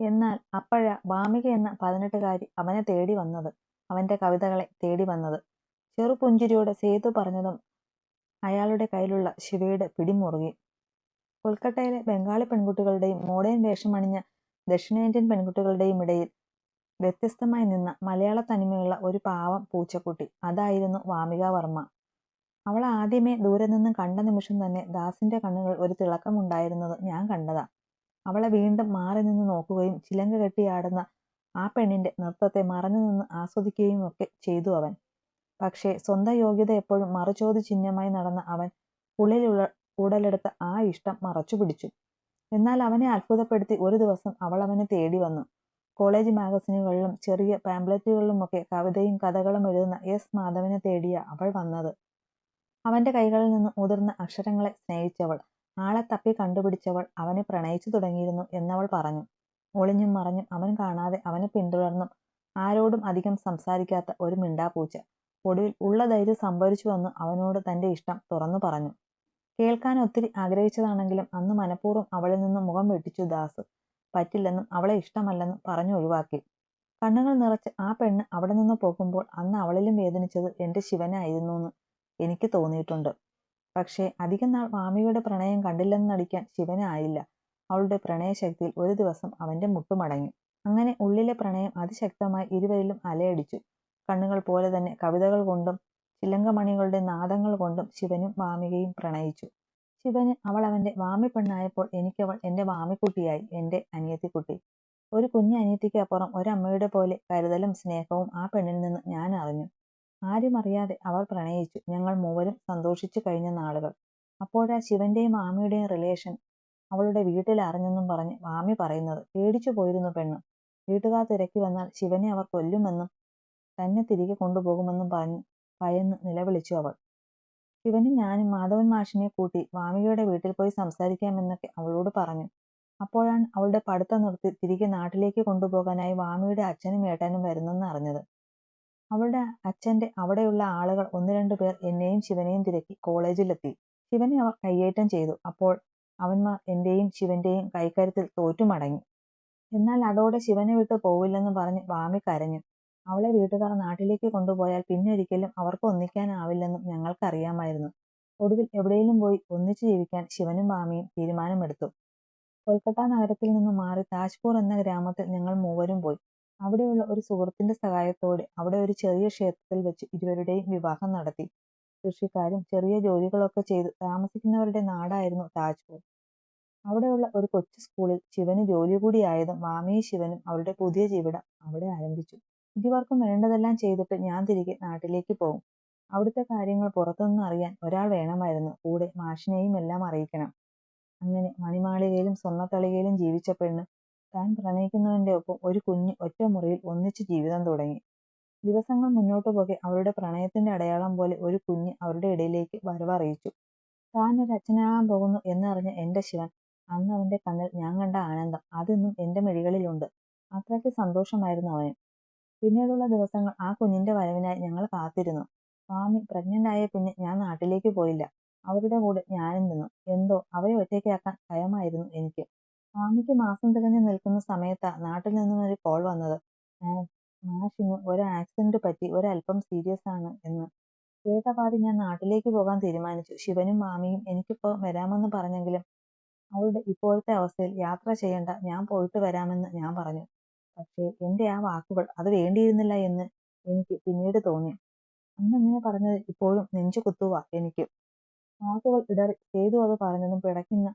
എന്നാൽ അപ്പോഴാ ഭാമിക എന്ന 18കാരി അവനെ തേടി വന്നത്, അവന്റെ കവിതകളെ തേടി വന്നത്. ചെറുപുഞ്ചിരിയോടെ സേതു പറഞ്ഞതും അയാളുടെ കയ്യിലുള്ള ശിവയുടെ പിടിമുറുകി. കൊൽക്കട്ടയിലെ ബംഗാളി പെൺകുട്ടികളുടെയും മോഡേൺ വേഷമണിഞ്ഞ ദക്ഷിണേന്ത്യൻ പെൺകുട്ടികളുടെയും ഇടയിൽ വ്യത്യസ്തമായി നിന്ന മലയാള തനിമയുള്ള ഒരു പാവം പൂച്ചക്കുട്ടി, അതായിരുന്നു വാമിക വർമ്മ. അവൾ ആദ്യമേ ദൂരെ നിന്ന് കണ്ട നിമിഷം തന്നെ ദാസിന്റെ കണ്ണുകളിൽ ഒരു തിളക്കമുണ്ടായിരുന്നത് ഞാൻ കണ്ടതാ. അവളെ വീണ്ടും മാറി നിന്ന് നോക്കുകയും ചിലങ്ക കെട്ടിയാടുന്ന ആ പെണ്ണിന്റെ നൃത്തത്തെ മറഞ്ഞു നിന്ന് ആസ്വദിക്കുകയും ഒക്കെ ചെയ്തു അവൻ. പക്ഷേ സ്വന്തം യോഗ്യത എപ്പോഴും മറുചോദ്യ ചിഹ്നമായി നടന്ന അവൻ ഉള്ളിലുള്ള ഉടലെടുത്ത ആ ഇഷ്ടം മറച്ചു പിടിച്ചു. എന്നാൽ അവനെ അത്ഭുതപ്പെടുത്തി ഒരു ദിവസം അവൾ അവനെ തേടി വന്നു. കോളേജ് മാഗസിനുകളിലും ചെറിയ പാംപ്ലെറ്റുകളിലുമൊക്കെ കവിതയും കഥകളും എഴുതുന്ന എസ് മാധവനെ തേടിയാ അവൾ വന്നത്. അവന്റെ കൈകളിൽ നിന്ന് മുതിർന്ന അക്ഷരങ്ങളെ സ്നേഹിച്ചവൾ, ആളെ തപ്പി കണ്ടുപിടിച്ചവൾ അവനെ പ്രണയിച്ചു തുടങ്ങിയിരുന്നു എന്നവൾ പറഞ്ഞു. ഒളിഞ്ഞും മറഞ്ഞും അവൻ കാണാതെ അവനെ പിന്തുടർന്നും ആരോടും അധികം സംസാരിക്കാത്ത ഒരു മിണ്ടാപ്പൂച്ച. ഒടുവിൽ ഉള്ള ധൈര്യം സംഭരിച്ചു വന്ന് അവനോട് തന്റെ ഇഷ്ടം തുറന്നു പറഞ്ഞു. കേൾക്കാൻ ഒത്തിരി ആഗ്രഹിച്ചതാണെങ്കിലും അന്ന് മനഃപൂർവ്വം അവളിൽ നിന്ന് മുഖം വെട്ടിച്ചു ദാസ്. പറ്റില്ലെന്നും അവളെ ഇഷ്ടമല്ലെന്നും പറഞ്ഞു ഒഴിവാക്കി. കണ്ണുകൾ നിറച്ച് ആ പെണ്ണ് അവിടെ നിന്ന് പോകുമ്പോൾ അന്ന് അവളിലും വേദനിച്ചത് എന്റെ ശിവനായിരുന്നുവെന്ന് എനിക്ക് തോന്നിയിട്ടുണ്ട്. പക്ഷേ അധികം നാൾ വാമികയുടെ പ്രണയം കണ്ടില്ലെന്ന് നടിക്കാൻ ശിവന് ആയില്ല. അവളുടെ പ്രണയശക്തിയിൽ ഒരു ദിവസം അവന്റെ മുട്ടുമടങ്ങി. അങ്ങനെ ഉള്ളിലെ പ്രണയം അതിശക്തമായി ഇരുവരിലും അലയടിച്ചു. കണ്ണുകൾ പോലെ തന്നെ കവിതകൾ കൊണ്ടും ചിലങ്കമണികളുടെ നാദങ്ങൾ കൊണ്ടും ശിവനും വാമികയും പ്രണയിച്ചു. ശിവന് അവൾ അവന്റെ വാമി പെണ്ണായപ്പോൾ എനിക്കവൾ എന്റെ വാമിക്കുട്ടിയായി, എന്റെ അനിയത്തിക്കുട്ടി. ഒരു കുഞ്ഞു അനിയത്തിക്ക് അപ്പുറം ഒരമ്മയുടെ പോലെ കരുതലും സ്നേഹവും ആ പെണ്ണിൽ നിന്ന് ഞാൻ അറിഞ്ഞു. ആരും അറിയാതെ അവൾ പ്രണയിച്ചു. ഞങ്ങൾ മൂവരും സന്തോഷിച്ചു കഴിഞ്ഞ നാളുകൾ. അപ്പോഴാ ശിവന്റെയും വാമിയുടെയും റിലേഷൻ അവളുടെ വീട്ടിൽ അറിഞ്ഞെന്നും പറഞ്ഞ് വാമി പറയുന്നത്. പേടിച്ചു പോയിരുന്നു പെണ്ണ്. വീട്ടുകാർ തിരക്കി വന്നാൽ ശിവനെ അവർ കൊല്ലുമെന്നും തന്നെ തിരികെ കൊണ്ടുപോകുമെന്നും പറഞ്ഞ് ഭയന്ന് നിലവിളിച്ചു അവൾ. ശിവനും ഞാനും മാധവൻ മാഷിനെ കൂട്ടി വാമികയുടെ വീട്ടിൽ പോയി സംസാരിക്കാമെന്നൊക്കെ അവളോട് പറഞ്ഞു. അപ്പോഴാണ് അവളുടെ പഠിത്തം നിർത്തി തിരികെ നാട്ടിലേക്ക് കൊണ്ടുപോകാനായി വാമിയുടെ അച്ഛനും ഏട്ടനും വരുന്നെന്ന് അറിഞ്ഞത്. അവളുടെ അച്ഛന്റെ അവിടെയുള്ള ആളുകൾ 1-2 പേർ എന്നെയും ശിവനെയും തിരക്കി കോളേജിലെത്തി. ശിവനെ അവർ കയ്യേറ്റം ചെയ്തു. അപ്പോൾ അവന്മാർ എന്റെയും ശിവന്റെയും കൈക്കരുത്തിൽ തോറ്റുമടങ്ങി. എന്നാൽ അതോടെ ശിവനെ വിട്ടു പോവില്ലെന്ന് പറഞ്ഞ് വാമി കരഞ്ഞു. അവളെ വീട്ടുകാർ നാട്ടിലേക്ക് കൊണ്ടുപോയാൽ പിന്നൊരിക്കലും അവർക്ക് ഒന്നിക്കാനാവില്ലെന്നും ഞങ്ങൾക്കറിയാമായിരുന്നു. ഒടുവിൽ എവിടെയെങ്കിലും പോയി ഒന്നിച്ചു ജീവിക്കാൻ ശിവനും വാമിയും തീരുമാനമെടുത്തു. കൊൽക്കത്ത നഗരത്തിൽ നിന്നും മാറി താജ്പൂർ എന്ന ഗ്രാമത്തിൽ ഞങ്ങൾ മൂവരും പോയി. അവിടെയുള്ള ഒരു സുഹൃത്തിന്റെ സഹായത്തോടെ അവിടെ ഒരു ചെറിയ ക്ഷേത്രത്തിൽ വെച്ച് ഇരുവരുടെയും വിവാഹം നടത്തി. കൃഷിക്കാരും ചെറിയ ജോലികളൊക്കെ ചെയ്ത് താമസിക്കുന്നവരുടെ നാടായിരുന്നു താജ്പൂർ. അവിടെയുള്ള ഒരു കൊച്ചു സ്കൂളിൽ ശിവന് ജോലി കൂടിയായതും വാമിയും ശിവനും അവരുടെ പുതിയ ജീവിതം അവിടെ ആരംഭിച്ചു. ഇരുവർക്കും വേണ്ടതെല്ലാം ചെയ്തിട്ട് ഞാൻ തിരികെ നാട്ടിലേക്ക് പോകും. അവിടുത്തെ കാര്യങ്ങൾ പുറത്തുനിന്ന് അറിയാൻ ഒരാൾ വേണമായിരുന്നു. കൂടെ മാഷിനെയും എല്ലാം അറിയിക്കണം. അങ്ങനെ മണിമാളികയിലും സ്വർണ്ണത്തളികയിലും ജീവിച്ച പെണ്ണ് താൻ പ്രണയിക്കുന്നവന്റെ ഒപ്പം ഒരു കുഞ്ഞ് ഒറ്റ മുറിയിൽ ഒന്നിച്ച് ജീവിതം തുടങ്ങി. ദിവസങ്ങൾ മുന്നോട്ടു പോകെ അവരുടെ പ്രണയത്തിന്റെ അടയാളം പോലെ ഒരു കുഞ്ഞ് അവരുടെ ഇടയിലേക്ക് വരവറിയിച്ചു. താൻ ഒരു അച്ഛനാകാൻ പോകുന്നു എന്നറിഞ്ഞ എന്റെ ശിവൻ, അന്ന് അവന്റെ കണ്ണിൽ ഞാൻ കണ്ട ആനന്ദം അതിന്നും എന്റെ മിഴികളിലുണ്ട്. അത്രയ്ക്ക് സന്തോഷമായിരുന്നു അവന്. പിന്നീടുള്ള ദിവസങ്ങൾ ആ കുഞ്ഞിന്റെ വരവിനായി ഞങ്ങൾ കാത്തിരുന്നു. വാമി പ്രഗ്നന്റ് ആയ പിന്നെ ഞാൻ നാട്ടിലേക്ക് പോയില്ല. അവരുടെ കൂടെ ഞാനും നിന്നു. എന്തോ അവയെ ഒറ്റയ്ക്കാക്കാൻ ഭയമായിരുന്നു എനിക്ക്. വാമിക്ക് മാസം തികഞ്ഞു നിൽക്കുന്ന സമയത്താ നാട്ടിൽ നിന്നും ഒരു കോൾ വന്നത്. മാഷിന് ഒരു ആക്സിഡന്റ് പറ്റി, ഒരല്പം സീരിയസ് ആണ് എന്ന്. കേട്ട പാതി ഞാൻ നാട്ടിലേക്ക് പോകാൻ തീരുമാനിച്ചു. ശിവനും വാമിയും എനിക്കിപ്പോ വരാമെന്ന് പറഞ്ഞെങ്കിലും അവളുടെ ഇപ്പോഴത്തെ അവസ്ഥയിൽ യാത്ര ചെയ്യണ്ട, ഞാൻ പോയിട്ട് വരാമെന്ന് ഞാൻ പറഞ്ഞു. പക്ഷേ എന്റെ ആ വാക്കുകൾ അത് വേണ്ടിയിരുന്നില്ല എന്ന് എനിക്ക് പിന്നീട് തോന്നി. അന്നങ്ങനെ പറഞ്ഞത് ഇപ്പോഴും നെഞ്ചു കുത്തുവാ എനിക്ക്. വാക്കുകൾ ഇടറി സേതു അത് പറഞ്ഞതും പിടയ്ക്കുന്ന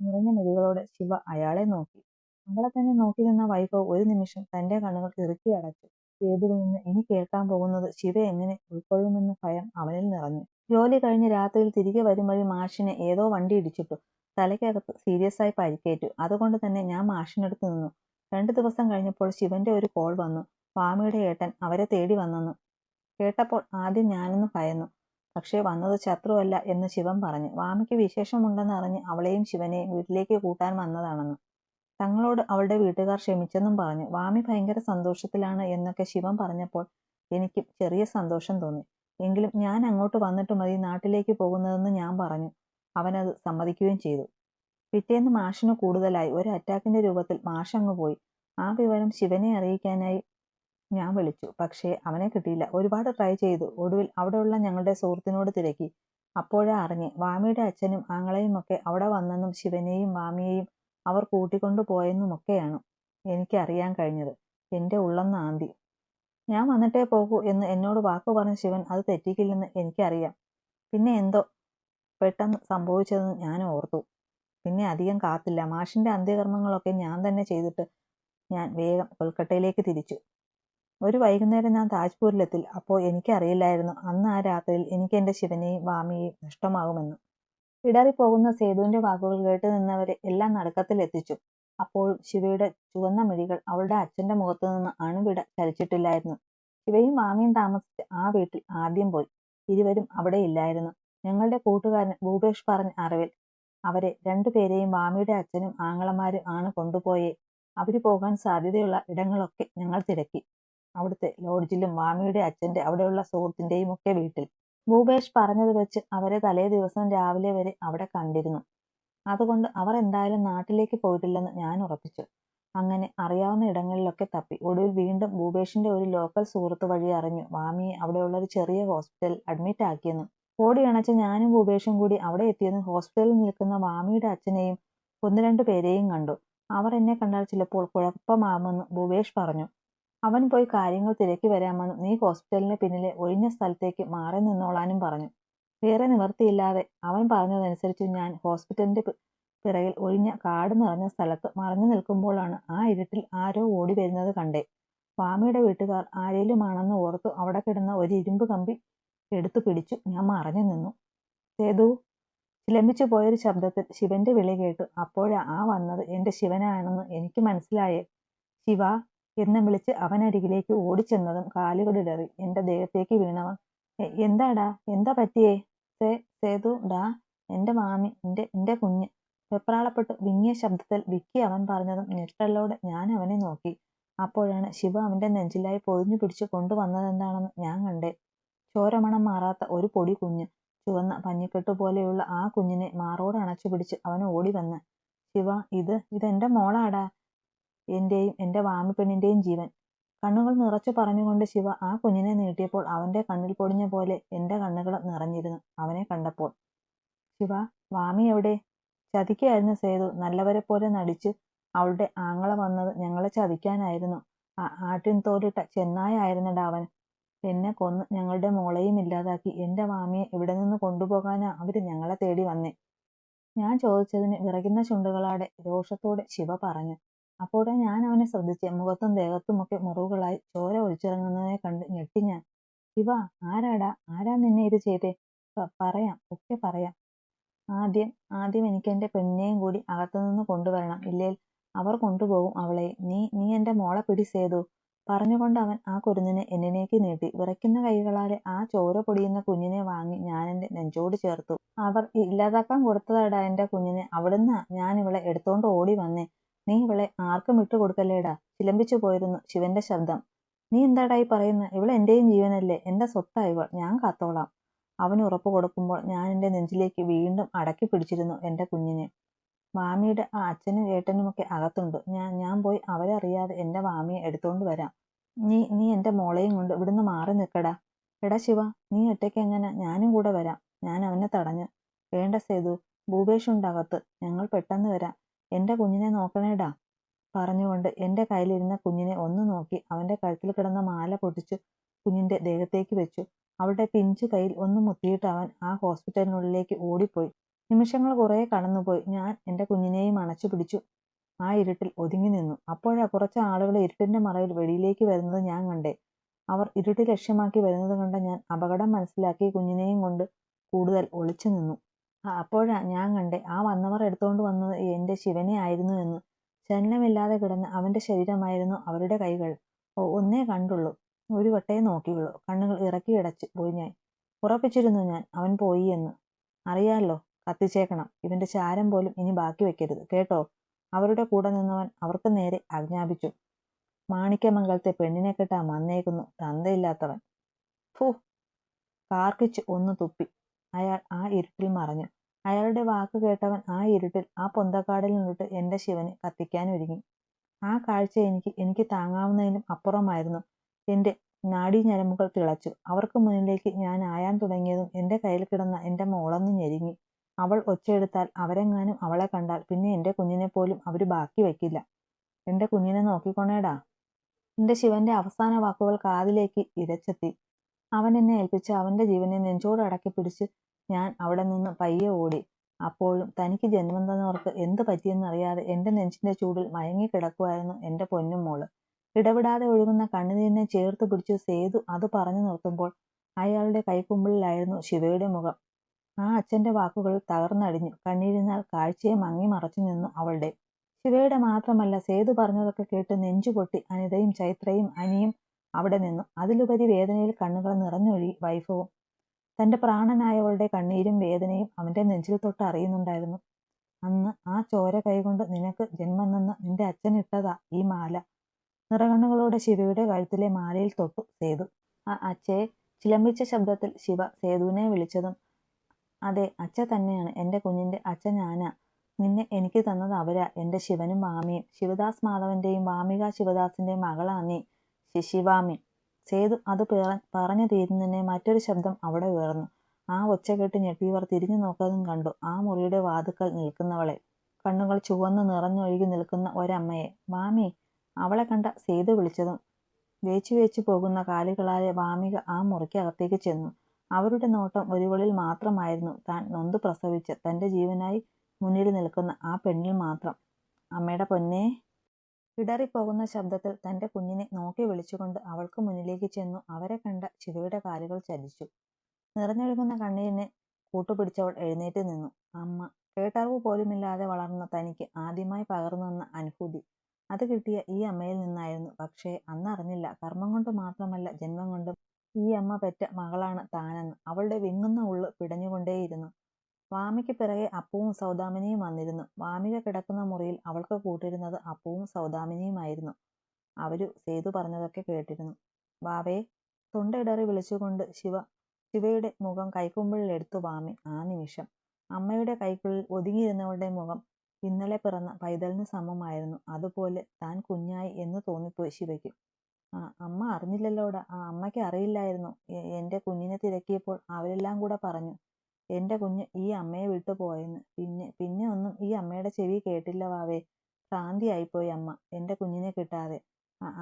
നിറഞ്ഞ മിഴികളോടെ ശിവ അയാളെ നോക്കി. അവളെ തന്നെ നോക്കി നിന്ന വൈഭവ് ഒരു നിമിഷം തന്റെ കണ്ണുകൾ ഇറുക്കി അടച്ചു. സേതുവിൽ നിന്ന് ഇനി കേൾക്കാൻ പോകുന്നത് ശിവ എങ്ങനെ ഉൾക്കൊള്ളുമെന്ന ഭയം അവനിൽ നിറഞ്ഞു. ജോലി കഴിഞ്ഞ് രാത്രിയിൽ തിരികെ വരും വഴി മാഷിനെ ഏതോ വണ്ടി ഇടിച്ചിട്ടു. തലയ്ക്കകത്ത് സീരിയസ് ആയി പരിക്കേറ്റു. അതുകൊണ്ട് തന്നെ ഞാൻ മാഷിനടുത്ത് നിന്നു. 2 ദിവസം കഴിഞ്ഞപ്പോൾ ശിവന്റെ ഒരു കോൾ വന്നു. വാമിയുടെ ഏട്ടൻ അവരെ തേടി വന്നെന്ന്. കേട്ടപ്പോൾ ആദ്യം ഞാനൊന്ന് ഭയന്നു. പക്ഷേ വന്നത് ശത്രുവല്ല എന്ന് ശിവൻ പറഞ്ഞു. വാമിക്ക് വിശേഷമുണ്ടെന്ന് അറിഞ്ഞ് അവളെയും ശിവനെയും വീട്ടിലേക്ക് കൂട്ടാൻ വന്നതാണെന്ന്. തങ്ങളോട് അവളുടെ വീട്ടുകാർ ക്ഷമിച്ചെന്നും പറഞ്ഞു. വാമി ഭയങ്കര സന്തോഷത്തിലാണ് എന്നൊക്കെ ശിവൻ പറഞ്ഞപ്പോൾ എനിക്ക് ചെറിയ സന്തോഷം തോന്നി. എങ്കിലും ഞാൻ അങ്ങോട്ട് വന്നിട്ട് മതി നാട്ടിലേക്ക് പോകുന്നതെന്ന് ഞാൻ പറഞ്ഞു. അവനത് സമ്മതിക്കുകയും ചെയ്തു. പിറ്റേന്ന് മാഷിന് കൂടുതലായി. ഒരു അറ്റാക്കിന്റെ രൂപത്തിൽ മാഷ് അങ്ങ് പോയി. ആ വിവരം ശിവനെ അറിയിക്കാനായി ഞാൻ വിളിച്ചു. പക്ഷേ അവനെ കിട്ടിയില്ല. ഒരുപാട് ട്രൈ ചെയ്തു. ഒടുവിൽ അവിടെയുള്ള ഞങ്ങളുടെ സുഹൃത്തിനോട് തിരക്കി. അപ്പോഴാ അറിഞ്ഞ് വാമിയുടെ അച്ഛനും ആങ്ങളെയുമൊക്കെ അവിടെ വന്നെന്നും ശിവനെയും വാമിയെയും അവർ കൂട്ടിക്കൊണ്ടു പോയെന്നുമൊക്കെയാണ് എനിക്കറിയാൻ കഴിഞ്ഞത്. എൻ്റെ ഉള്ളം നാന്തി. ഞാൻ വന്നിട്ടേ പോകൂ എന്ന് എന്നോട് വാക്കു പറഞ്ഞ ശിവൻ അത് തെറ്റിക്കില്ലെന്ന് എനിക്കറിയാം. പിന്നെ എന്തോ പെട്ടെന്ന് സംഭവിച്ചതെന്ന് ഞാൻ ഓർത്തു. പിന്നെ അധികം കാത്തില്ല. മാഷിന്റെ അന്ത്യകർമ്മങ്ങളൊക്കെ ഞാൻ തന്നെ ചെയ്തിട്ട് ഞാൻ വേഗം കൊൽക്കട്ടയിലേക്ക് തിരിച്ചു. ഒരു വൈകുന്നേരം ഞാൻ താജ്പൂരിലെത്തി. അപ്പോൾ എനിക്കറിയില്ലായിരുന്നു അന്ന് ആ രാത്രിയിൽ എനിക്ക് എൻ്റെ ശിവനെയും വാമിയെയും നഷ്ടമാകുമെന്ന്. ഇടറിപ്പോകുന്ന സേതുവിന്റെ വാക്കുകൾ കേട്ടു നിന്നവരെ എല്ലാം നടുക്കത്തിലെത്തിച്ചു. അപ്പോഴും ശിവയുടെ ചുവന്ന മിഴികൾ അവളുടെ അച്ഛന്റെ മുഖത്തു നിന്ന് അണുവിട ചലിച്ചിട്ടില്ലായിരുന്നു. ശിവയും വാമിയും താമസിച്ച ആ വീട്ടിൽ ആദ്യം പോയി. ഇരുവരും അവിടെ ഇല്ലായിരുന്നു. ഞങ്ങളുടെ കൂട്ടുകാരൻ ഭൂപേഷ് പറഞ്ഞ അറിവിൽ അവരെ രണ്ടുപേരെയും വാമിയുടെ അച്ഛനും ആങ്ങളമാരും ആണ് കൊണ്ടുപോയേ. അവര് പോകാൻ സാധ്യതയുള്ള ഇടങ്ങളൊക്കെ ഞങ്ങൾ തിരക്കി. അവിടുത്തെ ലോഡ്ജിലും വാമിയുടെ അച്ഛന്റെ അവിടെയുള്ള സുഹൃത്തിന്റെയും ഒക്കെ വീട്ടിൽ. ഭൂപേഷ് പറഞ്ഞത് വെച്ച് അവരെ തലേ ദിവസം രാവിലെ വരെ അവിടെ കണ്ടിരുന്നു. അതുകൊണ്ട് അവർ എന്തായാലും നാട്ടിലേക്ക് പോയിട്ടില്ലെന്ന് ഞാൻ ഉറപ്പിച്ചു. അങ്ങനെ അറിയാവുന്ന ഇടങ്ങളിലൊക്കെ തപ്പി. ഒടുവിൽ വീണ്ടും ഭൂപേഷിന്റെ ഒരു ലോക്കൽ സുഹൃത്ത് വഴി അറിഞ്ഞു വാമിയെ അവിടെയുള്ള ഒരു ചെറിയ ഹോസ്പിറ്റലിൽ അഡ്മിറ്റ് ആക്കിയെന്ന്. ഓടിയണച്ച് ഞാനും ഭൂപേഷും കൂടി അവിടെ എത്തിയെന്ന് ഹോസ്പിറ്റലിൽ നിൽക്കുന്ന വാമിയുടെ അച്ഛനെയും ഒന്ന് രണ്ടു പേരെയും കണ്ടു. അവർ എന്നെ കണ്ടാൽ ചിലപ്പോൾ കുഴപ്പമാകുമെന്ന് ഭൂപേഷ് പറഞ്ഞു. അവൻ പോയി കാര്യങ്ങൾ തിരക്കി വരാമെന്നും നീ ഹോസ്പിറ്റലിന് പിന്നിലെ ഒഴിഞ്ഞ സ്ഥലത്തേക്ക് മാറി നിന്നോളാനും പറഞ്ഞു. വേറെ നിവർത്തിയില്ലാതെ അവൻ പറഞ്ഞതനുസരിച്ച് ഞാൻ ഹോസ്പിറ്റലിന്റെ പിറകിൽ ഒഴിഞ്ഞ കാട് നിറഞ്ഞ സ്ഥലത്ത് മറഞ്ഞു നിൽക്കുമ്പോഴാണ് ആ ഇരുട്ടിൽ ആരോ ഓടി വരുന്നത് കണ്ടേ. വാമിയുടെ വീട്ടുകാർ ആരേലുമാണെന്ന് ഓർത്തു അവിടെ കിടന്ന ഒരു ഇരുമ്പ് കമ്പി എടുത്തു പിടിച്ചു ഞാൻ മറഞ്ഞു നിന്നു. സേതു, ചിലമ്പിച്ചു പോയൊരു ശബ്ദത്തിൽ ശിവന്റെ വിളി കേട്ടു. അപ്പോഴാ ആ വന്നത് എൻ്റെ ശിവനാണെന്ന് എനിക്ക് മനസ്സിലായേ. ശിവ എന്ന് വിളിച്ച് അവനരികിലേക്ക് ഓടിച്ചെന്നതും കാലുകളിടറി എൻ്റെ ദേഹത്തേക്ക് വീണവൻ എന്താടാ, എന്താ പറ്റിയേ? സേതു ഡാ, എൻ്റെ മാമി, എൻ്റെ കുഞ്ഞ്. വെപ്രാളപ്പെട്ട് വിങ്ങിയ ശബ്ദത്തിൽ വിക്കി അവൻ പറഞ്ഞതും ഞെട്ടലോടെ ഞാൻ അവനെ നോക്കി. അപ്പോഴാണ് ശിവ അവൻ്റെ നെഞ്ചിലായി പൊതിഞ്ഞു പിടിച്ച് കൊണ്ടുവന്നതെന്താണെന്ന് ഞാൻ കണ്ടേ. ചോരമണം മാറാത്ത ഒരു പൊടി കുഞ്ഞ്. ചുവന്ന പഞ്ഞിക്കെട്ടു പോലെയുള്ള ആ കുഞ്ഞിനെ മാറോട് അണച്ചു പിടിച്ച് അവൻ ഓടി വന്ന്. ശിവ, ഇതെന്റെ മോളാടാ, എന്റെയും എൻ്റെ വാമി പെണ്ണിന്റെയും ജീവൻ. കണ്ണുകൾ നിറച്ചു പറഞ്ഞുകൊണ്ട് ശിവ ആ കുഞ്ഞിനെ നീട്ടിയപ്പോൾ അവന്റെ കണ്ണിൽ പൊടിഞ്ഞ പോലെ എൻ്റെ കണ്ണുകളും നിറഞ്ഞിരുന്നു അവനെ കണ്ടപ്പോൾ. ശിവ, വാമി എവിടെ? ചതിക്കായിരുന്നു സേതു. നല്ലവരെ പോലെ നടിച്ച് അവളുടെ ആങ്ങള വന്നത് ഞങ്ങളെ ചതിക്കാനായിരുന്നു. ആട്ടിൻ തോലിട്ട ചെന്നായായിരുന്നടാ അവൻ. എന്നെ കൊന്ന് ഞങ്ങളുടെ മോളെയും ഇല്ലാതാക്കി. എൻ്റെ വാമിയെ ഇവിടെ നിന്ന് കൊണ്ടുപോകാനാ അവര് ഞങ്ങളെ തേടി വന്നേ. ഞാൻ ചോദിച്ചതിന് വിറയ്ക്കുന്ന ചുണ്ടുകളാടെ രോഷത്തോടെ ശിവ പറഞ്ഞു. അപ്പോഴേ ഞാൻ അവനെ ശ്രദ്ധിച്ച്. മുഖത്തും ദേഹത്തുമൊക്കെ മുറിവുകളായി ചോര ഒലിച്ചിറങ്ങുന്നതിനെ കണ്ട് ഞെട്ടി ഞാൻ. ശിവ, ആരാ നിന്നെ ഇത് ചെയ്തേ? പറയാം, ഒക്കെ പറയാം. ആദ്യം എനിക്ക് എൻ്റെ പെണ്ണിനെയും കൂടി അകത്തുനിന്ന് കൊണ്ടുവരണം. ഇല്ലേൽ അവർ കൊണ്ടുപോകും അവളെ. നീ എൻ്റെ മോളെ പിടി സേതു. പറഞ്ഞുകൊണ്ട് അവൻ ആ കുരുന്നിനെ എന്നിലേക്ക് നീട്ടി. വിറയ്ക്കുന്ന കൈകളാലെ ആ ചോര പൊടിയുന്ന കുഞ്ഞിനെ വാങ്ങി ഞാൻ എൻ്റെ നെഞ്ചോട് ചേർത്തു. അവർ ഇല്ലാതാക്കാൻ കൊടുത്തതാടാ എൻ്റെ കുഞ്ഞിനെ. അവിടുന്ന് ഞാൻ ഇവളെ എടുത്തോണ്ട് ഓടി വന്നേ. നീ ഇവളെ ആർക്കും വിട്ടുകൊടുക്കല്ലേടാ. ചിലമ്പിച്ചു പോയിരുന്നു ശിവന്റെ ശബ്ദം. നീ എന്താടാ ഈ പറയുന്നത്? ഇവൾ എന്റെയും ജീവനല്ലേ, എൻ്റെ സ്വത്താ ഇവൾ. ഞാൻ കാത്തോളാം. അവന് ഉറപ്പ് കൊടുക്കുമ്പോൾ ഞാൻ എൻ്റെ നെഞ്ചിലേക്ക് വീണ്ടും അടക്കി പിടിച്ചിരുന്നു എൻ്റെ കുഞ്ഞിനെ. വാമിയുടെ ആ അച്ഛനും ഏട്ടനുമൊക്കെ അകത്തുണ്ട്. ഞാൻ പോയി അവരെ അറിയാതെ എൻ്റെ വാമിയെ എടുത്തോണ്ട് വരാം. നീ എൻ്റെ മോളെയും കൊണ്ട് ഇവിടുന്ന് മാറി നിൽക്കടാ. എടാ ശിവ, നീ ഒറ്റയ്ക്ക് എങ്ങനെ? ഞാനും കൂടെ വരാം. ഞാൻ അവനെ തടഞ്ഞു. വേണ്ട സേതു, ഭൂപേഷുണ്ട് അകത്ത്. ഞങ്ങൾ പെട്ടെന്ന് വരാം. എൻ്റെ കുഞ്ഞിനെ നോക്കണേടാ. പറഞ്ഞുകൊണ്ട് എൻ്റെ കയ്യിലിരുന്ന കുഞ്ഞിനെ ഒന്ന് നോക്കി അവൻ്റെ കഴുത്തിൽ കിടന്ന മാല പൊട്ടിച്ചു കുഞ്ഞിൻ്റെ ദേഹത്തേക്ക് വെച്ചു. അവളുടെ പിഞ്ചു കയ്യിൽ ഒന്ന് മുത്തിയിട്ട് അവൻ ആ ഹോസ്പിറ്റലിനുള്ളിലേക്ക് ഓടിപ്പോയി. നിമിഷങ്ങൾ കുറേ കടന്നുപോയി. ഞാൻ എൻ്റെ കുഞ്ഞിനെയും അണച്ചു പിടിച്ചു ആ ഇരുട്ടിൽ ഒതുങ്ങി നിന്നു. അപ്പോഴാ കുറച്ച് ആളുകൾ ഇരുട്ടിന്റെ മറയിൽ വെളിയിലേക്ക് വരുന്നത് ഞാൻ കണ്ടേ. അവർ ഇരുട്ട് ലക്ഷ്യമാക്കി വരുന്നത് കണ്ട ഞാൻ അപകടം മനസ്സിലാക്കി കുഞ്ഞിനെയും കൊണ്ട് കൂടുതൽ ഒളിച്ചു നിന്നു. അപ്പോഴാ ഞാൻ കണ്ടേ ആ വന്നവർ എടുത്തോണ്ട് വന്നത് എൻ്റെ ശിവനെ ആയിരുന്നു എന്ന്. ചലനമില്ലാതെ കിടന്ന അവന്റെ ശരീരമായിരുന്നു അവരുടെ കൈകൾ. ഒന്നേ കണ്ടുള്ളൂ, ഒരു വട്ടേ നോക്കിയുള്ളൂ. കണ്ണുകൾ ഇറക്കിയടച്ച് പോയി ഞാൻ. ഉറപ്പിച്ചിരുന്നു ഞാൻ അവൻ പോയി എന്ന്. അറിയാലോ, കത്തിച്ചേക്കണം. ഇവന്റെ ചാരം പോലും ഇനി ബാക്കി വെക്കരുത് കേട്ടോ. അവരുടെ കൂടെ നിന്നവൻ അവർക്ക് നേരെ ആജ്ഞാപിച്ചു. മാണിക്യമംഗലത്തെ പെണ്ണിനെ കെട്ടാ വന്നേക്കുന്നു, തന്തയില്ലാത്തവൻ. ഫു! കാർക്കിച്ച് ഒന്ന് തുപ്പി. അയാൾ ആ ഇരുട്ടിൽ മറഞ്ഞു. അയാളുടെ വാക്ക് കേട്ടവൻ ആ ഇരുട്ടിൽ ആ പൊന്തക്കാടിൽ നിന്നിട്ട് എൻ്റെ ശിവനെ കത്തിക്കാൻ ഒരുങ്ങി. ആ കാഴ്ച എനിക്ക് താങ്ങാവുന്നതിനും അപ്പുറമായിരുന്നു. എൻ്റെ നാഡീഞരമ്പുകൾ തിളച്ചു. അവർക്ക് മുന്നിലേക്ക് ഞാൻ ആയാൻ തുടങ്ങിയതും എൻ്റെ കയ്യിൽ കിടന്ന എൻ്റെ മോളൊന്ന് ഞെരുങ്ങി. അവൾ ഒച്ചയെടുത്താൽ അവരെങ്ങാനും അവളെ കണ്ടാൽ പിന്നെ എൻ്റെ കുഞ്ഞിനെ പോലും അവര് ബാക്കി വയ്ക്കില്ല. എൻ്റെ കുഞ്ഞിനെ നോക്കിക്കൊണേടാ. എൻ്റെ ശിവന്റെ അവസാന വാക്കുകൾ കാതിലേക്ക് ഇരച്ചെത്തി. അവൻ എന്നെ ഏൽപ്പിച്ച് അവന്റെ ജീവനെ നെഞ്ചോട് അടക്കി പിടിച്ച് ഞാൻ അവിടെ നിന്ന് പയ്യെ ഓടി. അപ്പോഴും തനിക്ക് ജന്മം തന്നവർക്ക് എന്ത് പറ്റിയെന്നറിയാതെ എൻ്റെ നെഞ്ചിന്റെ ചൂടിൽ മയങ്ങിക്കിടക്കുമായിരുന്നു എൻ്റെ പൊന്നും മോള്. ഇടവിടാതെ ഒഴുകുന്ന കണ്ണുനീരിനെ ചേർത്ത് പിടിച്ചു സേതു അത് പറഞ്ഞു നിർത്തുമ്പോൾ അയാളുടെ കൈക്കുമ്പിളിലായിരുന്നു ശിവയുടെ മുഖം. ആ അച്ഛന്റെ വാക്കുകളിൽ തകർന്നടിഞ്ഞു. കണ്ണീരിനാൽ കാഴ്ചയെ മങ്ങി മറച്ചു നിന്നു അവളുടെ. ശിവയുടെ മാത്രമല്ല, സേതു പറഞ്ഞതൊക്കെ കേട്ട് നെഞ്ചുപൊട്ടി അനിതയും ചൈത്രയും അനിയും അവിടെ നിന്നു. അതിലുപരി വേദനയിൽ കണ്ണുകൾ നിറഞ്ഞൊഴുകി വൈഭവും. തന്റെ പ്രാണനായവളുടെ കണ്ണീരും വേദനയും അവന്റെ നെഞ്ചിൽ തൊട്ട് അറിയുന്നുണ്ടായിരുന്നു. അന്ന് ആ ചോര കൈകൊണ്ട് നിനക്ക് ജന്മം തന്ന നിന്റെ അച്ഛൻ ഇട്ടതാ ഈ മാല. നിറകണ്ണുകളോടെ ശിവയുടെ കഴുത്തിലെ മാലയിൽ തൊട്ടു സേതു. ആ അച്ഛയെ ചിലമ്പിച്ച ശബ്ദത്തിൽ ശിവ സേതുവിനെ വിളിച്ചതും, അതെ, അച്ഛ തന്നെയാണ്. എൻ്റെ കുഞ്ഞിന്റെ അച്ഛൻ ഞാനാ. നിന്നെ എനിക്ക് തന്നത് അവരാ, എൻ്റെ ശിവനും വാമിയും. ശിവദാസ് മാധവന്റെയും വാമിക ശിവദാസിന്റെയും മകളാ നീ, ശിവാമി. സേതു അത് പറഞ്ഞു തീരുന്നതിനെ മറ്റൊരു ശബ്ദം അവിടെ ഉയർന്നു. ആ ഒച്ച കേട്ട് ഞെട്ടിയവർ തിരിഞ്ഞു നോക്കാതും കണ്ടു ആ മുറിയുടെ വാതുക്കൽ നിൽക്കുന്നവളെ. കണ്ണുകൾ ചുവന്ന് നിറഞ്ഞൊഴുകി നിൽക്കുന്ന ഒരമ്മയെ. വാമി. അവളെ കണ്ട സേതു വിളിച്ചതും വേച്ചു വേച്ചു പോകുന്ന കാലുകളായ വാമിക ആ മുറിക്കകത്തേക്ക് ചെന്നു. അവരുടെ നോട്ടം ഒരുവളിൽ മാത്രമായിരുന്നു. താൻ നൊന്തു പ്രസവിച്ച് തന്റെ ജീവനായി മുന്നിൽ നിൽക്കുന്ന ആ പെണ്ണിൽ മാത്രം. അമ്മയുടെ പൊന്നേ. ഇടറിപ്പോകുന്ന ശബ്ദത്തിൽ തന്റെ കുഞ്ഞിനെ നോക്കി വിളിച്ചുകൊണ്ട് അവൾക്ക് മുന്നിലേക്ക് ചെന്നു. അവരെ കണ്ട ശിവയുടെ കാലുകൾ ചലിച്ചു. നിറഞ്ഞൊഴുകുന്ന കണ്ണീരിനെ കൂട്ടുപിടിച്ചവൾ എഴുന്നേറ്റ് നിന്നു. അമ്മ. കേട്ടറിവ് പോലുമില്ലാതെ വളർന്ന തനിക്ക് ആദ്യമായി പകർന്നു തന്ന അനുഭൂതി. അത് കിട്ടിയ ഈ അമ്മയിൽ നിന്നായിരുന്നു. പക്ഷേ അന്നറിഞ്ഞില്ല, കർമ്മം കൊണ്ട് മാത്രമല്ല ജന്മം കൊണ്ടും ഈ അമ്മ പെറ്റ മകളാണ് താനെന്ന്. അവളുടെ വിങ്ങുന്ന ഉള്ള് പിടഞ്ഞുകൊണ്ടേയിരുന്നു. വാമിക്ക് പിറകെ അപ്പുവും സൗദാമിനിയും വന്നിരുന്നു. വാമിക കിടക്കുന്ന മുറിയിൽ അവൾക്ക് കൂട്ടിരുന്നത് അപ്പുവും സൗദാമിനിയുമായിരുന്നു. അവരു സേതു പറഞ്ഞതൊക്കെ കേട്ടിരുന്നു. വാവേ. തൊണ്ടയിടറി വിളിച്ചുകൊണ്ട് ശിവയുടെ മുഖം കൈക്കുമ്പിളിൽ വാമി. ആ നിമിഷം അമ്മയുടെ കൈക്കുള്ളിൽ ഒതുങ്ങിയിരുന്നവളുടെ മുഖം ഇന്നലെ പിറന്ന പൈതലിന് സമമായിരുന്നു. അതുപോലെ താൻ കുഞ്ഞായി എന്ന് തോന്നിപ്പോയി ശിവയ്ക്ക്. അമ്മ അറിഞ്ഞില്ലല്ലോടാ. അമ്മയ്ക്ക് അറിയില്ലായിരുന്നു. എൻ്റെ കുഞ്ഞിനെ തിരക്കിയപ്പോൾ അവരെല്ലാം കൂടെ പറഞ്ഞു എൻ്റെ കുഞ്ഞ് ഈ അമ്മയെ വിട്ടു പോയെന്ന്. പിന്നെ ഒന്നും ഈ അമ്മയുടെ ചെവി കേട്ടില്ല വാവേ. ഭ്രാന്തിയായിപ്പോയി അമ്മ എൻ്റെ കുഞ്ഞിനെ കിട്ടാതെ.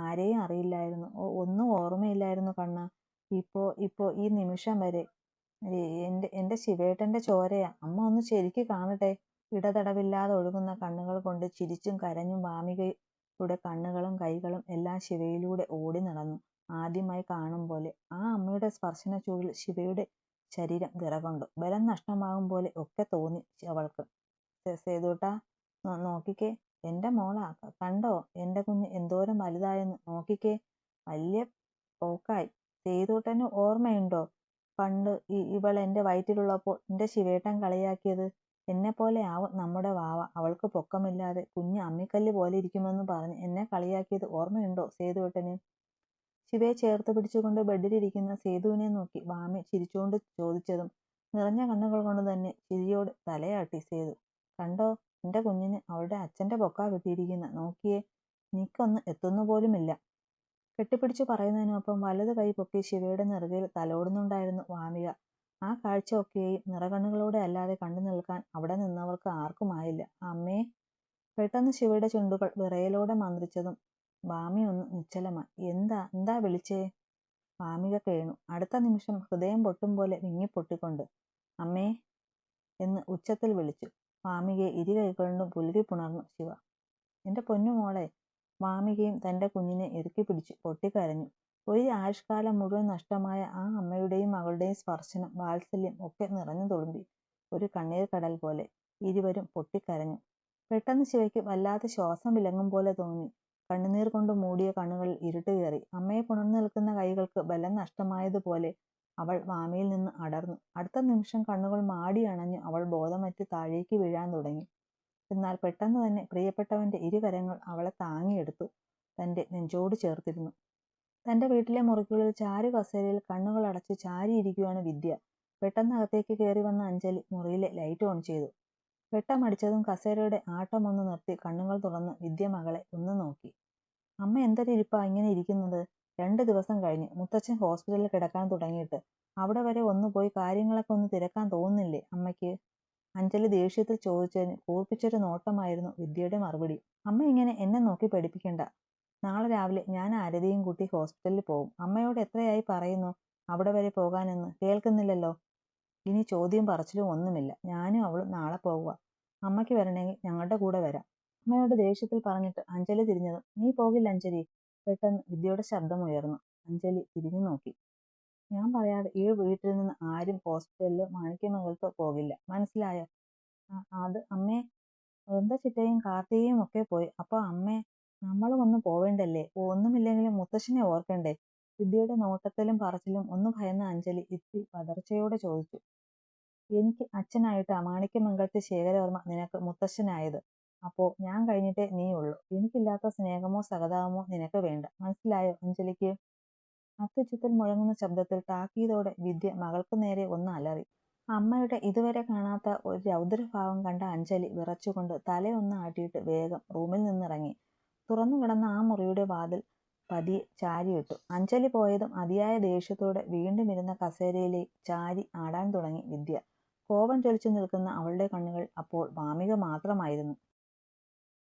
ആരെയും അറിയില്ലായിരുന്നു. ഒന്നും ഓർമ്മയില്ലായിരുന്നു കണ്ണ. ഇപ്പോ ഈ നിമിഷം വരെ. എൻ്റെ ശിവേട്ടൻ്റെ ചോരയാ. അമ്മ ഒന്ന് ശരിക്ക് കാണട്ടെ. ഇടതടവില്ലാതെ ഒഴുകുന്ന കണ്ണുകൾ കൊണ്ട് ചിരിച്ചും കരഞ്ഞും വാമികയുടെ കണ്ണുകളും കൈകളും എല്ലാം ശിവയിലൂടെ ഓടി നടന്നു. ആദ്യമായി കാണും പോലെ ആ അമ്മയുടെ സ്പർശന ചൂടിൽ ശിവയുടെ ശരീരം വിറകൊണ്ടു. ബലം നഷ്ടമാകും പോലെ ഒക്കെ തോന്നി അവൾക്ക്. സേതുട്ടാ, നോക്കിക്കേ, എൻ്റെ മോളാ. കണ്ടോ എൻ്റെ കുഞ്ഞ് എന്തോരം വലുതായെന്ന്. നോക്കിക്കേ, വലിയ പോക്കായി. സേതുട്ടന് ഓർമ്മയുണ്ടോ പണ്ട് ഇവൾ എൻ്റെ വയറ്റിലുള്ളപ്പോൾ എൻ്റെ ശിവേട്ടൻ കളിയാക്കിയത്? എന്നെപ്പോലെ ആവും നമ്മുടെ വാവ. അവൾക്ക് പൊക്കമില്ലാതെ കുഞ്ഞ് അമ്മിക്കല്ല് പോലെ ഇരിക്കുമെന്ന് പറഞ്ഞ് എന്നെ കളിയാക്കിയത് ഓർമ്മയുണ്ടോ സേതുവേട്ടന്? ശിവയെ ചേർത്ത് പിടിച്ചുകൊണ്ട് ബെഡിലിരിക്കുന്ന സേതുവിനെ നോക്കി വാമി ചിരിച്ചുകൊണ്ട് ചോദിച്ചതും നിറഞ്ഞ കണ്ണുകൾ കൊണ്ട് തന്നെ ചിരിയോട് തലയാട്ടി സേതു. കണ്ടോ, എൻ്റെ കുഞ്ഞിന് അവളുടെ അച്ഛൻ്റെ പൊക്കാ കിട്ടിയിരിക്കുന്ന. നോക്കിയേ, നീക്കൊന്ന് എത്തുന്നു പോലുമില്ല. കെട്ടിപ്പിടിച്ചു പറയുന്നതിനൊപ്പം വലത് കൈ പൊക്കി ശിവയുടെ നെറുകയിൽ തലോടുന്നുണ്ടായിരുന്നു വാമിക. ആ കാഴ്ച ഒക്കെയും നിറകണ്ണുകളോടെ അല്ലാതെ കണ്ടു നിൽക്കാൻ അവിടെ നിന്നവർക്ക് ആർക്കുമായില്ല. അമ്മേ. പെട്ടെന്ന് ശിവയുടെ ചുണ്ടുകൾ വിറയലോടെ മന്ത്രിച്ചതും വാമി ഒന്ന് നിശ്ചലമായി. എന്താ വിളിച്ചേ? വാമിക കേണു. അടുത്ത നിമിഷം ഹൃദയം പൊട്ടും പോലെ വിങ്ങിപ്പൊട്ടിക്കൊണ്ട് അമ്മേ എന്ന് ഉച്ചത്തിൽ വിളിച്ചു. വാമികയെ ഇരു കൈകൊണ്ടും പുലുകി പുണർന്നു ശിവ. എൻ്റെ പൊന്നുമോളെ. വാമികയും തൻ്റെ കുഞ്ഞിനെ ഇറുക്കി പിടിച്ചു പൊട്ടിക്കരഞ്ഞു. ഒരു ആയുഷ്കാലം മുഴുവൻ നഷ്ടമായ ആ അമ്മയുടെയും മകളുടെയും സ്പർശനം, വാത്സല്യം ഒക്കെ നിറഞ്ഞു തുളുമ്പി ഒരു കണ്ണീർ കടൽ പോലെ. ഇരുവരും പൊട്ടിക്കരഞ്ഞു. പെട്ടെന്ന് ശിവയ്ക്ക് വല്ലാത്ത ശ്വാസം വിലങ്ങും പോലെ തോന്നി. കണ്ണുനീർ കൊണ്ട് മൂടിയ കണ്ണുകളിൽ ഇരുട്ട് കയറി. അമ്മയെ പുണർന്നു നിൽക്കുന്ന കൈകൾക്ക് ബലം നഷ്ടമായതുപോലെ അവൾ വാമിയിൽ നിന്ന് അടർന്നു. അടുത്ത നിമിഷം കണ്ണുകൾ മാടി അണഞ്ഞു അവൾ ബോധമറ്റ് താഴേക്ക് വീഴാൻ തുടങ്ങി. എന്നാൽ പെട്ടെന്ന് തന്നെ പ്രിയപ്പെട്ടവന്റെ ഇരുകരങ്ങൾ അവളെ താങ്ങിയെടുത്തു. തന്റെ നെഞ്ചോട് ചേർത്തിരുന്നു. തന്റെ വീട്ടിലെ മുറിക്കുള്ളിൽ ചാരു കസേരയിൽ കണ്ണുകൾ അടച്ച് ചാരിയിരിക്കുകയാണ് വിദ്യ. പെട്ടെന്ന് അകത്തേക്ക് കയറി വന്ന അഞ്ജലി മുറിയിലെ ലൈറ്റ് ഓൺ ചെയ്തു. വെട്ടമടിച്ചതും കസേരയുടെ ആട്ടമൊന്ന് നിർത്തി കണ്ണുകൾ തുറന്ന് വിദ്യ മകളെ ഒന്ന് നോക്കി. അമ്മ എന്തൊരു ഇരിപ്പാ ഇങ്ങനെ ഇരിക്കുന്നത്? 2 ദിവസം കഴിഞ്ഞ് മുത്തച്ഛൻ ഹോസ്പിറ്റലിൽ കിടക്കാൻ തുടങ്ങിയിട്ട് അവിടെ വരെ ഒന്ന് പോയി കാര്യങ്ങളൊക്കെ ഒന്ന് തിരക്കാൻ തോന്നുന്നില്ലേ അമ്മയ്ക്ക്? അഞ്ജലി ദേഷ്യത്തിൽ ചോദിച്ചതിന് കൂർപ്പിച്ചൊരു നോട്ടമായിരുന്നു വിദ്യയുടെ മറുപടി. അമ്മ ഇങ്ങനെ എന്നെ നോക്കി പഠിപ്പിക്കണ്ട. നാളെ രാവിലെ ഞാൻ ആരതിയും കൂട്ടി ഹോസ്പിറ്റലിൽ പോകും. അമ്മയോട് എത്രയായി പറയുന്നു അവിടെ വരെ പോകാനെന്ന്? കേൾക്കുന്നില്ലല്ലോ. ഇനി ചോദ്യം പറച്ചിലും ഒന്നുമില്ല. ഞാനും അവളും നാളെ പോകുക. അമ്മയ്ക്ക് വരണമെങ്കിൽ ഞങ്ങളുടെ കൂടെ വരാം. അമ്മയോട് ദേഷ്യത്തിൽ പറഞ്ഞിട്ട് അഞ്ജലി തിരിഞ്ഞതും നീ പോകില്ല അഞ്ജലി. പെട്ടെന്ന് വിദ്യയുടെ ശബ്ദമുയർന്നു. അഞ്ജലി തിരിഞ്ഞു നോക്കി. ഞാൻ പറയാതെ ഈ വീട്ടിൽ നിന്ന് ആരും ഹോസ്പിറ്റലിലോ മാണിക്യമംഗലത്തോ പോകില്ല. മനസ്സിലായോ? അത് അമ്മേ, ചിറ്റയും കാർത്തികയും ഒക്കെ പോയി. അപ്പൊ അമ്മേ, നമ്മളും ഒന്നും പോവേണ്ടല്ലേ? ഒന്നുമില്ലെങ്കിലും മുത്തശ്ശനെ ഓർക്കണ്ടേ? വിദ്യയുടെ നോട്ടത്തിലും പറച്ചിലും ഒന്ന് ഭയന്ന അഞ്ജലി ഇത്തിരി പതർച്ചയോടെ ചോദിച്ചു. എനിക്ക് അച്ഛനായിട്ടാ മാണിക്യമംഗലത്തെ ശേഖരവർമ്മ നിനക്ക് മുത്തശ്ശനായത്. അപ്പോ ഞാൻ കഴിഞ്ഞിട്ടേ നീ ഉള്ളൂ. എനിക്കില്ലാത്ത സ്നേഹമോ സഹതാപമോ നിനക്ക് വേണ്ട. മനസ്സിലായോ അഞ്ജലിക്ക്? അത്യുച്ചത്തിൽ മുഴങ്ങുന്ന ശബ്ദത്തിൽ താക്കീതോടെ വിദ്യ മകൾക്ക് നേരെ ഒന്ന് അലറി. അമ്മയുടെ ഇതുവരെ കാണാത്ത ഒരു രൗദ്രഭാവം കണ്ട അഞ്ജലി വിറച്ചുകൊണ്ട് തലയൊന്ന് ആട്ടിയിട്ട് വേഗം റൂമിൽ നിന്നിറങ്ങി. തുറന്നു കിടന്ന ആ മുറിയുടെ വാതിൽ പതിയെ ചാരിയിട്ടു. അഞ്ജലി പോയതും അതിയായ ദേഷ്യത്തോടെ വീണ്ടും ഇരുന്ന കസേരയിലേക്ക് ചാരി ആടാൻ തുടങ്ങി വിദ്യ. കോപം ജ്വലിച്ചു നിൽക്കുന്ന അവളുടെ കണ്ണുകൾ അപ്പോൾ ഭാമിക മാത്രമായിരുന്നു.